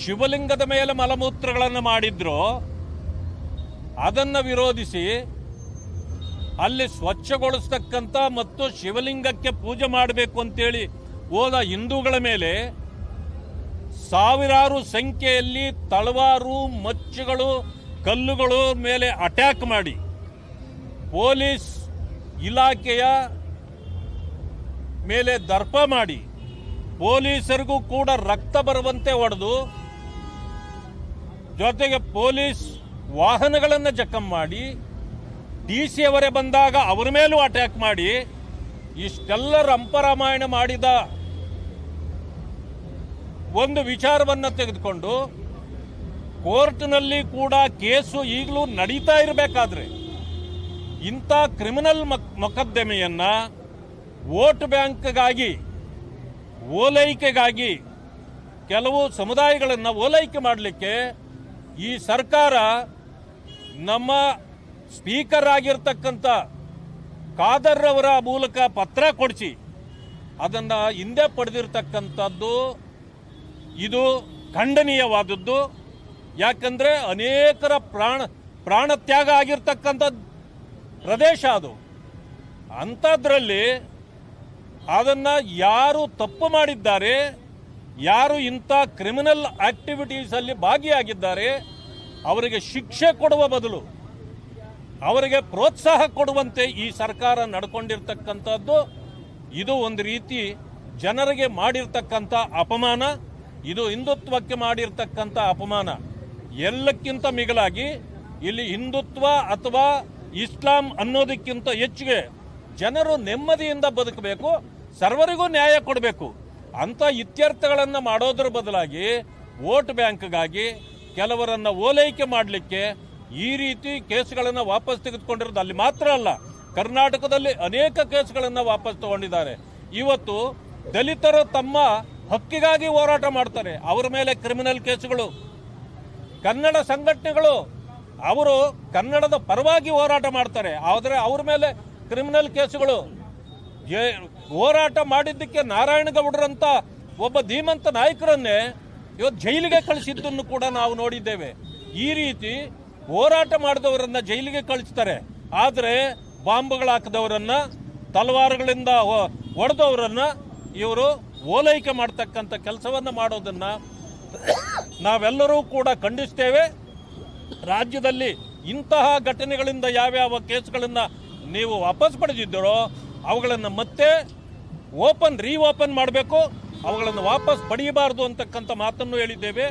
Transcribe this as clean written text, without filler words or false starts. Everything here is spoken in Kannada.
ಶಿವಲಿಂಗದ ಮೇಲೆ ಮಲಮೂತ್ರಗಳನ್ನು ಮಾಡಿದ್ರು, ಅದನ್ನು ವಿರೋಧಿಸಿ ಅಲ್ಲಿ ಸ್ವಚ್ಛಗೊಳಿಸ್ತಕ್ಕಂಥ ಮತ್ತು ಶಿವಲಿಂಗಕ್ಕೆ ಪೂಜೆ ಮಾಡಬೇಕು ಅಂತೇಳಿ ಹೋದ ಹಿಂದೂಗಳ ಮೇಲೆ ಸಾವಿರಾರು ಸಂಖ್ಯೆಯಲ್ಲಿ ತಳವಾರು, ಮಚ್ಚುಗಳು, ಕಲ್ಲುಗಳು ಮೇಲೆ ಅಟ್ಯಾಕ್ ಮಾಡಿ ಪೊಲೀಸ್ ಇಲಾಖೆಯ ಮೇಲೆ ದರ್ಪ ಮಾಡಿ ಪೊಲೀಸರಿಗೂ ಕೂಡ ರಕ್ತ ಬರುವಂತೆ ಹೊಡೆದು, ಜೊತೆಗೆ ಪೊಲೀಸ್ ವಾಹನಗಳನ್ನು ಜಖಂ ಮಾಡಿ, ಡಿಸಿ ಅವರೇ ಬಂದಾಗ ಅವರ ಮೇಲೂ ಅಟ್ಯಾಕ್ ಮಾಡಿ, ಇಷ್ಟೆಲ್ಲ ರಂಪರಾಮಾಯಣ ಮಾಡಿದ ಒಂದು ವಿಚಾರವನ್ನು ತೆಗೆದುಕೊಂಡು ಕೋರ್ಟ್ನಲ್ಲಿ ಕೂಡ ಕೇಸು ಈಗಲೂ ನಡೀತಾ ಇರಬೇಕಾದ್ರೆ ಇಂಥ ಕ್ರಿಮಿನಲ್ ಮೊಕದ್ದಮೆಯನ್ನ ವೋಟ್ ಬ್ಯಾಂಕ್ಗಾಗಿ, ಓಲೈಕೆಗಾಗಿ, ಕೆಲವು ಸಮುದಾಯಗಳನ್ನು ಓಲೈಕೆ ಮಾಡಲಿಕ್ಕೆ ಈ ಸರ್ಕಾರ ನಮ್ಮ ಸ್ಪೀಕರ್ ಆಗಿರ್ತಕ್ಕಂಥ ಖಾದರ್ ಅವರ ಮೂಲಕ ಪತ್ರ ಕೊಡಿಸಿ ಅದನ್ನು ಹಿಂದೆ ಪಡೆದಿರ್ತಕ್ಕಂಥದ್ದು ಇದು ಖಂಡನೀಯವಾದದ್ದು. ಯಾಕಂದರೆ ಅನೇಕರ ಪ್ರಾಣತ್ಯಾಗ ಆಗಿರ್ತಕ್ಕಂಥ ಪ್ರದೇಶ ಅದು. ಅಂಥದ್ರಲ್ಲಿ ಅದನ್ನು ಯಾರು ತಪ್ಪು ಮಾಡಿದ್ದಾರೆ, ಯಾರು ಇಂಥ ಕ್ರಿಮಿನಲ್ ಆಕ್ಟಿವಿಟೀಸಲ್ಲಿ ಭಾಗಿಯಾಗಿದ್ದಾರೆ ಅವರಿಗೆ ಶಿಕ್ಷೆ ಕೊಡುವ ಬದಲು ಅವರಿಗೆ ಪ್ರೋತ್ಸಾಹ ಕೊಡುವಂತೆ ಈ ಸರ್ಕಾರ ನಡ್ಕೊಂಡಿರ್ತಕ್ಕಂಥದ್ದು ಇದು ಒಂದು ರೀತಿ ಜನರಿಗೆ ಮಾಡಿರ್ತಕ್ಕಂಥ ಅಪಮಾನ, ಇದು ಹಿಂದುತ್ವಕ್ಕೆ ಮಾಡಿರ್ತಕ್ಕಂಥ ಅಪಮಾನ. ಎಲ್ಲಕ್ಕಿಂತ ಮಿಗಿಲಾಗಿ ಇಲ್ಲಿ ಹಿಂದುತ್ವ ಅಥವಾ ಇಸ್ಲಾಂ ಅನ್ನೋದಕ್ಕಿಂತ ಹೆಚ್ಚಿಗೆ ಜನರು ನೆಮ್ಮದಿಯಿಂದ ಬದುಕಬೇಕು, ಸರ್ವರಿಗೂ ನ್ಯಾಯ ಕೊಡಬೇಕು ಅಂತ ಇತ್ಯರ್ಥಗಳನ್ನು ಮಾಡೋದ್ರ ಬದಲಾಗಿ ವೋಟ್ ಬ್ಯಾಂಕ್ಗಾಗಿ ಕೆಲವರನ್ನ ಓಲೈಕೆ ಮಾಡಲಿಕ್ಕೆ ಈ ರೀತಿ ಕೇಸುಗಳನ್ನು ವಾಪಸ್ ತೆಗೆದುಕೊಂಡಿರೋದು ಅಲ್ಲಿ ಮಾತ್ರ ಅಲ್ಲ, ಕರ್ನಾಟಕದಲ್ಲಿ ಅನೇಕ ಕೇಸುಗಳನ್ನು ವಾಪಸ್ ತಗೊಂಡಿದ್ದಾರೆ. ಇವತ್ತು ದಲಿತರು ತಮ್ಮ ಹಕ್ಕಿಗಾಗಿ ಹೋರಾಟ ಮಾಡ್ತಾರೆ, ಅವರ ಮೇಲೆ ಕ್ರಿಮಿನಲ್ ಕೇಸುಗಳು. ಕನ್ನಡ ಸಂಘಟನೆಗಳು ಅವರು ಕನ್ನಡದ ಪರವಾಗಿ ಹೋರಾಟ ಮಾಡ್ತಾರೆ, ಆದರೆ ಅವ್ರ ಮೇಲೆ ಕ್ರಿಮಿನಲ್ ಕೇಸುಗಳು. ಹೋರಾಟ ಮಾಡಿದ್ದಕ್ಕೆ ನಾರಾಯಣಗೌಡರಂತ ಒಬ್ಬ ಧೀಮಂತ ನಾಯಕರನ್ನೇ ಇವತ್ತು ಜೈಲಿಗೆ ಕಳಿಸಿದ್ದನ್ನು ಕೂಡ ನಾವು ನೋಡಿದ್ದೇವೆ. ಈ ರೀತಿ ಹೋರಾಟ ಮಾಡಿದವರನ್ನ ಜೈಲಿಗೆ ಕಳಿಸ್ತಾರೆ, ಆದರೆ ಬಾಂಬ್ಗಳು ಹಾಕಿದವರನ್ನ, ತಲವಾರುಗಳಿಂದ ಹೊಡೆದವರನ್ನ ಇವರು ಓಲೈಕೆ ಮಾಡ್ತಕ್ಕಂಥ ಕೆಲಸವನ್ನು ಮಾಡೋದನ್ನ ನಾವೆಲ್ಲರೂ ಕೂಡ ಖಂಡಿಸ್ತೇವೆ. ರಾಜ್ಯದಲ್ಲಿ ಇಂತಹ ಘಟನೆಗಳಿಂದ ಯಾವ್ಯಾವ ಕೇಸುಗಳನ್ನು ನೀವು ವಾಪಸ್ ಪಡೆದಿದ್ದೀರೋ ಅವುಗಳನ್ನು ಮತ್ತೆ ರೀಓಪನ್ ಮಾಡಬೇಕು, ಅವುಗಳನ್ನು ವಾಪಸ್ ಪಡೆಯಬಾರದು ಅಂತಕ್ಕಂಥ ಮಾತನ್ನು ಹೇಳಿದ್ದೇವೆ.